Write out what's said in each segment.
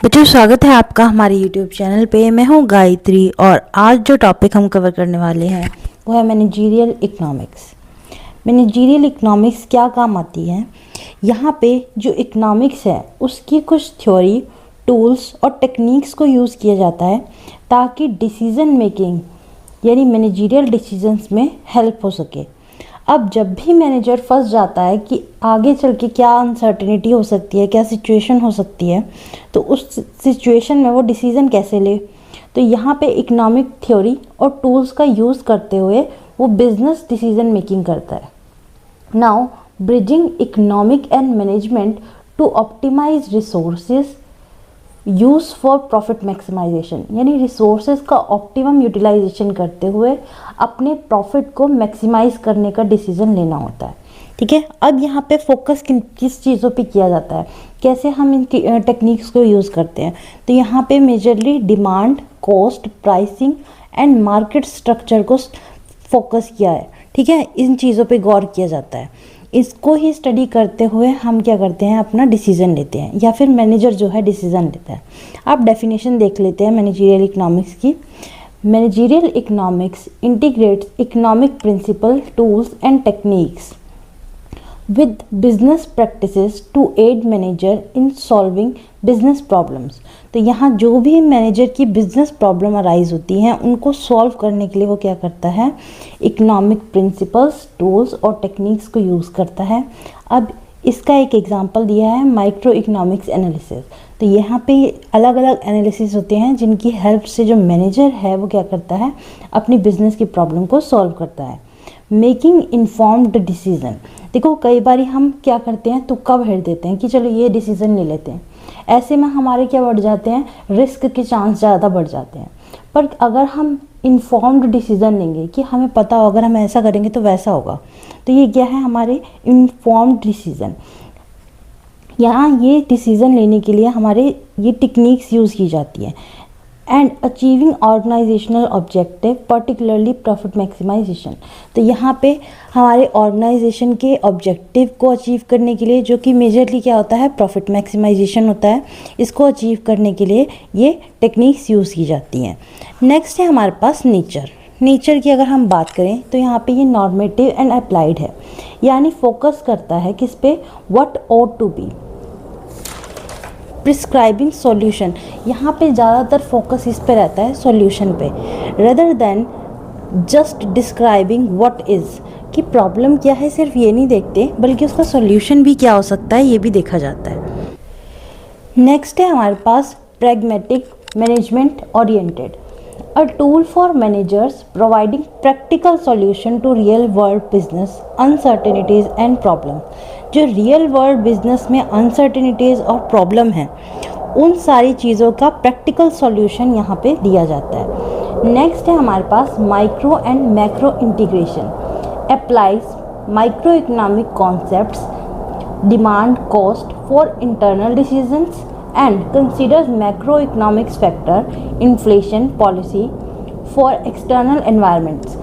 बच्चों, स्वागत है आपका हमारे YouTube चैनल पे। मैं हूँ गायत्री और आज जो टॉपिक हम कवर करने वाले हैं वो है मैनेजरियल इकोनॉमिक्स। मैनेजरियल इकोनॉमिक्स क्या काम आती है? यहाँ पे जो इकोनॉमिक्स है उसकी कुछ थ्योरी, टूल्स और टेक्निक्स को यूज़ किया जाता है ताकि डिसीज़न मेकिंग यानी मैनेजरियल डिसीजंस में हेल्प हो सके। अब जब भी मैनेजर फंस जाता है कि आगे चल के क्या अनसर्टेनिटी हो सकती है, क्या सिचुएशन हो सकती है, तो उस सिचुएशन में वो डिसीज़न कैसे ले, तो यहाँ पे इकोनॉमिक थ्योरी और टूल्स का यूज़ करते हुए वो बिजनेस डिसीजन मेकिंग करता है। Now bridging economic and management to optimise resources use for profit maximisation, यानी रिसोर्सेज का ऑप्टिमम यूटिलाइजेशन करते हुए अपने प्रॉफिट को मैक्सिमाइज करने का डिसीजन लेना होता है। ठीक है, अब यहाँ पे फोकस किस चीज़ों पे किया जाता है, कैसे हम इन टेक्निक्स को यूज़ करते हैं, तो यहाँ पे majorly demand, cost, pricing and market structure को फोकस किया है। ठीक है, इन चीज़ों पे गौर किया जाता है। इसको ही स्टडी करते हुए हम क्या करते हैं, अपना डिसीजन लेते हैं या फिर मैनेजर जो है डिसीजन लेता है। आप डेफिनेशन देख लेते हैं मैनेजरियल इकोनॉमिक्स की। Managerial economics integrates economic principle, tools and techniques with business practices to aid manager in solving business problems। तो यहाँ जो भी मैनेजर की बिजनेस प्रॉब्लम अराइज होती हैं उनको सॉल्व करने के लिए वो क्या करता है, इकोनॉमिक प्रिंसिपल्स, टूल्स और टेक्निक्स को यूज़ करता है। अब इसका एक एग्जांपल दिया है माइक्रो इकोनॉमिक्स एनालिसिस। तो यहाँ पे अलग अलग एनालिसिस होते हैं जिनकी हेल्प से जो मैनेजर है वो क्या करता है, अपनी बिजनेस की प्रॉब्लम को सॉल्व करता है। मेकिंग इन्फॉर्म्ड डिसीजन, देखो कई बार हम क्या करते हैं, तुक्का भर देते हैं कि चलो ये डिसीजन ले लेते हैं। ऐसे में हमारे क्या बढ़ जाते हैं, रिस्क के चांस ज़्यादा बढ़ जाते हैं। पर अगर हम इन्फॉर्म्ड डिसीजन लेंगे कि हमें पता हो अगर हम ऐसा करेंगे तो वैसा होगा, तो ये क्या है, हमारे इन्फॉर्म्ड डिसीजन। यहाँ ये डिसीजन लेने के लिए हमारे ये टेक्निक्स यूज़ की जाती है। And achieving organisational objective particularly profit maximisation, तो यहाँ पे हमारे ऑर्गेनाइजेशन के ऑब्जेक्टिव को अचीव करने के लिए, जो कि मेजरली क्या होता है, प्रॉफिट मैक्सिमाइजेशन होता है, इसको अचीव करने के लिए ये टेक्निक्स यूज़ की जाती हैं। नेक्स्ट है हमारे पास नेचर की अगर हम बात करें तो यहाँ पे ये नॉर्मेटिव एंड अप्लाइड है, यानी फोकस करता है किस पे, what ought to be. Prescribing solution, यहाँ पे ज़्यादातर फोकस इस पे रहता है सॉल्यूशन पे, rather than just describing what is, कि प्रॉब्लम क्या है सिर्फ ये नहीं देखते बल्कि उसका सॉल्यूशन भी क्या हो सकता है ये भी देखा जाता है। नेक्स्ट है हमारे पास pragmatic management oriented, a tool for managers providing practical solution to real world business uncertainties and problem. जो रियल वर्ल्ड बिजनेस में अनसर्टेनिटीज़ और प्रॉब्लम है उन सारी चीज़ों का प्रैक्टिकल सॉल्यूशन यहाँ पे दिया जाता है। नेक्स्ट है हमारे पास micro and macro integration, applies micro economic concepts, demand, cost for internal decisions and considers macro economics factor, inflation, policy for external environments.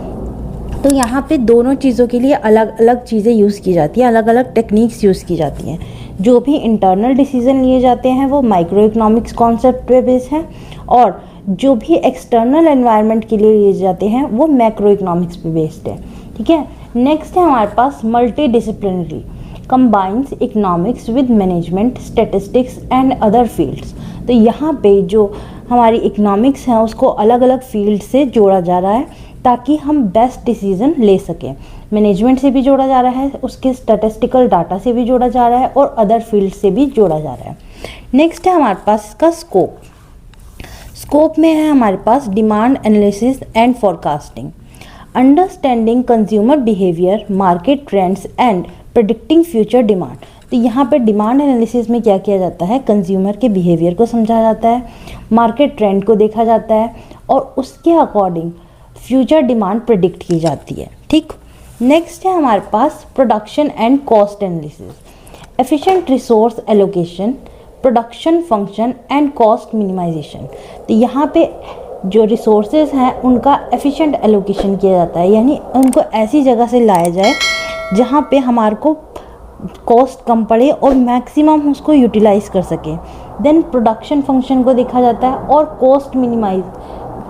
तो यहाँ पे दोनों चीज़ों के लिए अलग अलग चीज़ें यूज़ की जाती हैं, अलग अलग टेक्निक्स यूज़ की जाती हैं। जो भी इंटरनल डिसीजन लिए जाते हैं वो माइक्रो इकोनॉमिक्स कॉन्सेप्ट पे बेस्ड है, और जो भी एक्सटर्नल एनवायरनमेंट के लिए लिए जाते हैं वो मैक्रो इकोनॉमिक्स पे बेस्ड है। ठीक है, नेक्स्ट है हमारे पास multi disciplinary, combines economics with management, statistics and other fields. तो यहाँ पे जो हमारी इकोनॉमिक्स है उसको अलग अलग फील्ड से जोड़ा जा रहा है ताकि हम बेस्ट डिसीजन ले सकें। मैनेजमेंट से भी जोड़ा जा रहा है, उसके स्टैटिस्टिकल डाटा से भी जोड़ा जा रहा है और अदर फील्ड से भी जोड़ा जा रहा है। नेक्स्ट है हमारे पास इसका स्कोप में है हमारे पास demand analysis and forecasting, understanding consumer behaviour, market trends and predicting future demand. तो यहाँ पे डिमांड एनालिसिस में क्या किया जाता है, कंज्यूमर के बिहेवियर को समझा जाता है, मार्केट ट्रेंड को देखा जाता है और उसके अकॉर्डिंग फ्यूचर डिमांड प्रेडिक्ट की जाती है। ठीक, नेक्स्ट है हमारे पास production and cost analysis, efficient resource allocation, production function and cost minimisation. तो यहाँ पे जो रिसोर्सेज हैं उनका एफिशिएंट एलोकेशन किया जाता है, यानी उनको ऐसी जगह से लाया जाए जहाँ पे हमारे को कॉस्ट कम पड़े और मैक्सिमम उसको यूटिलाइज कर सकें। देन प्रोडक्शन फंक्शन को देखा जाता है और कॉस्ट मिनिमाइज।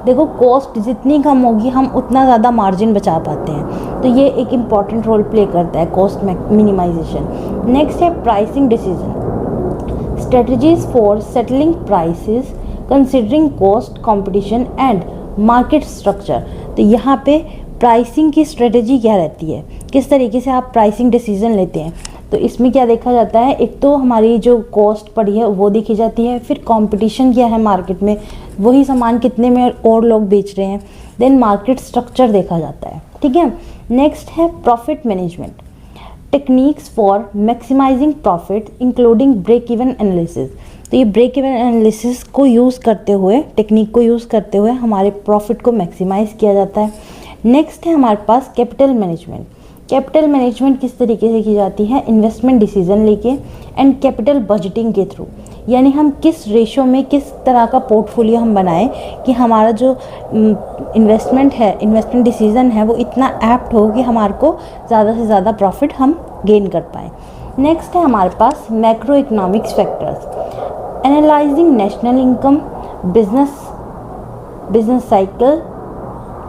देखो कॉस्ट जितनी कम होगी हम उतना ज़्यादा मार्जिन बचा पाते हैं, तो ये एक इम्पॉर्टेंट रोल प्ले करता है कॉस्ट मिनिमाइजेशन। नेक्स्ट है pricing decision, strategies for settling prices considering cost, competition and market structure. तो यहाँ पे प्राइसिंग की स्ट्रेटजी क्या रहती है, किस तरीके से आप प्राइसिंग डिसीजन लेते हैं। तो इसमें क्या देखा जाता है, एक तो हमारी जो कॉस्ट पड़ी है वो देखी जाती है, फिर कंपटीशन क्या है मार्केट में, वही सामान कितने में और लोग बेच रहे हैं, देन मार्केट स्ट्रक्चर देखा जाता है। ठीक है, नेक्स्ट है profit management, techniques for maximising profit including break even analysis. तो ये ब्रेक इवन एनालिसिस को यूज़ करते हुए, टेक्निक को यूज़ करते हुए हमारे प्रॉफिट को मैक्सिमाइज किया जाता है। नेक्स्ट है हमारे पास कैपिटल मैनेजमेंट। कैपिटल मैनेजमेंट किस तरीके से की जाती है, इन्वेस्टमेंट डिसीजन लेके एंड कैपिटल बजटिंग के थ्रू, यानी हम किस रेशो में किस तरह का पोर्टफोलियो हम बनाएं कि हमारा जो इन्वेस्टमेंट है, इन्वेस्टमेंट डिसीजन है, वो इतना एप्ट हो कि हमारे को ज़्यादा से ज़्यादा प्रॉफिट हम गेन कर पाएँ। नेक्स्ट है हमारे पास macro economics factors, analysing national income, business cycle,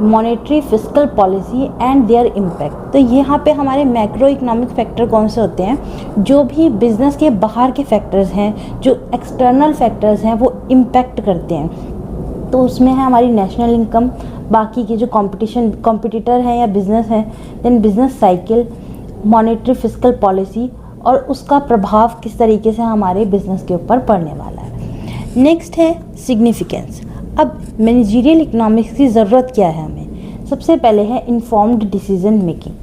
monetary fiscal policy and their impact. तो यहाँ पे हमारे मैक्रो इकोनॉमिक फैक्टर कौन से होते हैं, जो भी बिजनेस के बाहर के फैक्टर्स हैं, जो एक्सटर्नल फैक्टर्स हैं वो इम्पैक्ट करते हैं। तो उसमें है हमारी नेशनल इनकम, बाकी के जो कॉम्पिटिटर हैं या बिजनेस हैं, then business cycle, monetary fiscal policy और उसका प्रभाव किस तरीके से हमारे बिजनेस के ऊपर पड़ने वाला है। नेक्स्ट है सिग्निफिकेंस। अब मैनेजरियल इकोनॉमिक्स की ज़रूरत क्या है हमें, सबसे पहले है इन्फॉर्म्ड डिसीजन मेकिंग।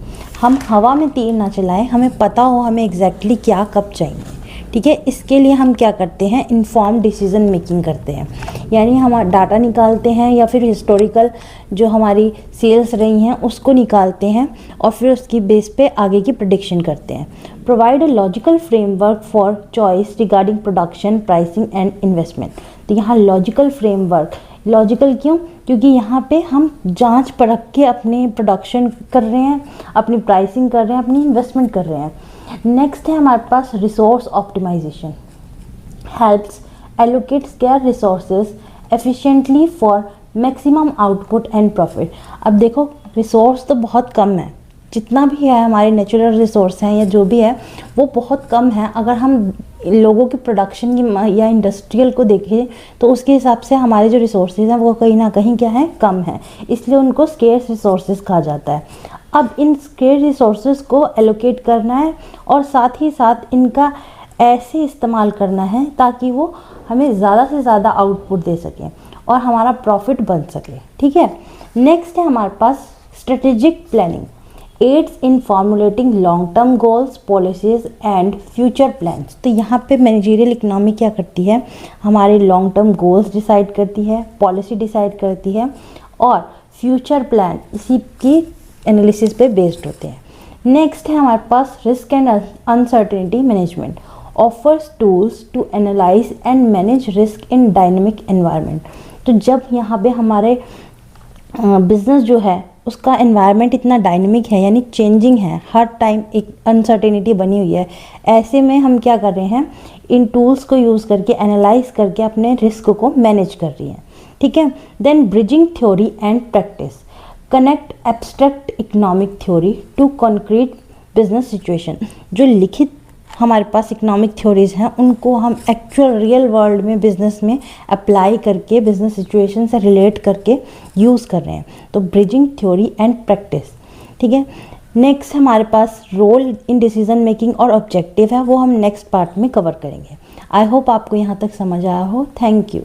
हम हवा में तीर ना चलाएं, हमें पता हो हमें एग्जैक्टली क्या कब चाहिए। ठीक है, इसके लिए हम क्या करते हैं, इन्फॉर्म्ड डिसीजन मेकिंग करते हैं, यानी हम डाटा निकालते हैं या फिर हिस्टोरिकल जो हमारी सेल्स रही हैं उसको निकालते हैं और फिर उसकी बेस पे आगे की प्रेडिक्शन करते हैं। Provide a logical framework for choice regarding production, pricing and investment. तो यहाँ लॉजिकल फ्रेमवर्क, लॉजिकल क्यों, क्योंकि यहाँ पे हम जांच परख के अपनी प्रोडक्शन कर रहे हैं, अपनी प्राइसिंग कर रहे हैं, अपनी इन्वेस्टमेंट कर रहे हैं। नेक्स्ट है हमारे पास resource optimisation, helps allocate scarce resources efficiently for maximum output and profit. अब देखो रिसोर्स तो बहुत कम है, जितना भी है हमारे नेचुरल रिसोर्स हैं या जो भी है वो बहुत कम है। अगर हम लोगों की प्रोडक्शन की या इंडस्ट्रियल को देखें तो उसके हिसाब से हमारे जो रिसोर्सेज हैं वो कहीं ना कहीं क्या है, कम है, इसलिए उनको स्केर्स रिसोर्सेज कहा जाता है। अब इन स्केर्स रिसोर्सेज को एलोकेट करना है और साथ ही साथ इनका ऐसे इस्तेमाल करना है ताकि वो हमें ज़्यादा से ज़्यादा आउटपुट दे सकें और हमारा प्रॉफिट बन सके। ठीक है, नेक्स्ट है हमारे पास strategic planning, aids in formulating long term goals, policies and future plans. तो यहाँ पे मैनेजरियल इकोनॉमी क्या करती है, हमारे लॉन्ग टर्म गोल्स डिसाइड करती है, पॉलिसी डिसाइड करती है और फ्यूचर प्लान इसी की एनालिसिस पे बेस्ड होते हैं। नेक्स्ट है हमारे पास risk and uncertainty management, offers tools to analyse and manage risk in dynamic environment. तो जब यहाँ पे हमारे बिजनेस जो है उसका एनवायरनमेंट इतना डायनेमिक है, यानी चेंजिंग है, हर टाइम एक अनसर्टेनिटी बनी हुई है, ऐसे में हम क्या कर रहे हैं, इन टूल्स को यूज़ करके एनालाइज करके अपने रिस्क को मैनेज कर रही हैं। ठीक है, then bridging theory and practice, connect abstract economic theory to concrete business situation. जो लिखित हमारे पास इकोनॉमिक थ्योरीज हैं उनको हम एक्चुअल रियल वर्ल्ड में बिजनेस में अप्लाई करके बिजनेस सिचुएशन से रिलेट करके यूज़ कर रहे हैं। तो ब्रिजिंग थ्योरी एंड प्रैक्टिस। ठीक है, नेक्स्ट हमारे पास रोल इन डिसीजन मेकिंग और ऑब्जेक्टिव है, वो हम नेक्स्ट पार्ट में कवर करेंगे। आई होप आपको यहाँ तक समझ आया हो। Thank you.